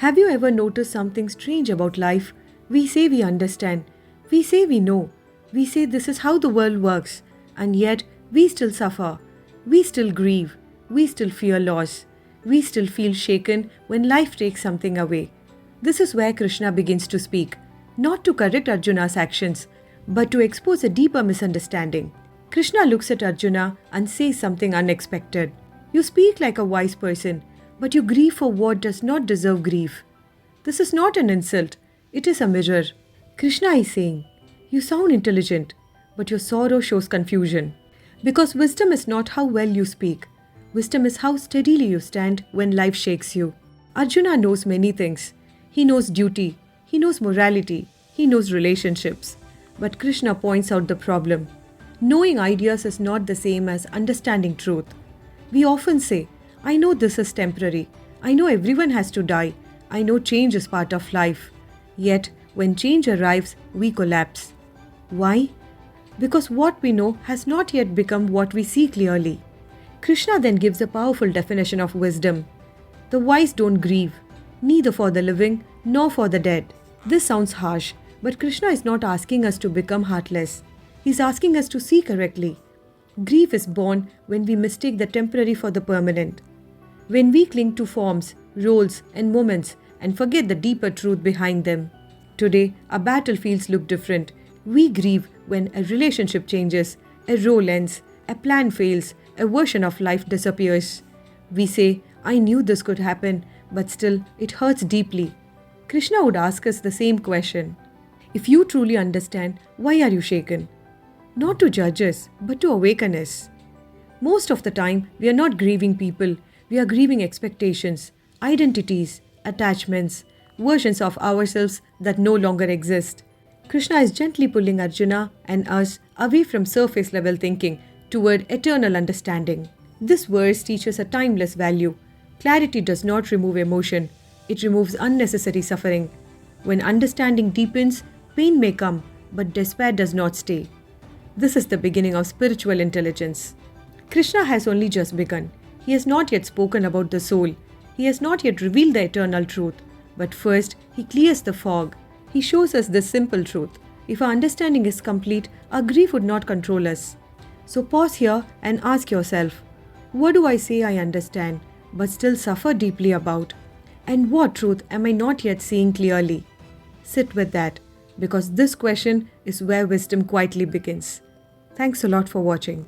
Have you ever noticed something strange about life? We say we understand, we say we know, we say this is how the world works, and yet we still suffer, we still grieve, we still fear loss, we still feel shaken when life takes something away. This is where Krishna begins to speak, not to correct Arjuna's actions, but to expose a deeper misunderstanding. Krishna looks at Arjuna and says something unexpected. You speak like a wise person, but you grieve for what does not deserve grief. This is not an insult, it is a mirror. Krishna is saying, you sound intelligent, but your sorrow shows confusion. Because wisdom is not how well you speak. Wisdom is how steadily you stand when life shakes you. Arjuna knows many things. He knows duty, he knows morality, he knows relationships. But Krishna points out the problem. Knowing ideas is not the same as understanding truth. We often say, I know this is temporary. I know everyone has to die. I know change is part of life. Yet, when change arrives, we collapse. Why? Because what we know has not yet become what we see clearly. Krishna then gives a powerful definition of wisdom. The wise don't grieve, neither for the living nor for the dead. This sounds harsh, but Krishna is not asking us to become heartless. He is asking us to see correctly. Grief is born when we mistake the temporary for the permanent. When we cling to forms, roles, and moments and forget the deeper truth behind them. Today, our battlefields look different. We grieve when a relationship changes, a role ends, a plan fails, a version of life disappears. We say, I knew this could happen, but still it hurts deeply. Krishna would ask us the same question. If you truly understand, why are you shaken? Not to judge us, but to awaken us. Most of the time, we are not grieving people. We are grieving expectations, identities, attachments, versions of ourselves that no longer exist. Krishna is gently pulling Arjuna and us away from surface level thinking toward eternal understanding. This verse teaches a timeless value. Clarity does not remove emotion, it removes unnecessary suffering. When understanding deepens, pain may come, but despair does not stay. This is the beginning of spiritual intelligence. Krishna has only just begun. He has not yet spoken about the soul. He has not yet revealed the eternal truth. But first, he clears the fog. He shows us this simple truth. If our understanding is complete, our grief would not control us. So pause here and ask yourself, what do I say I understand, but still suffer deeply about? And what truth am I not yet seeing clearly? Sit with that, because this question is where wisdom quietly begins. Thanks a lot for watching.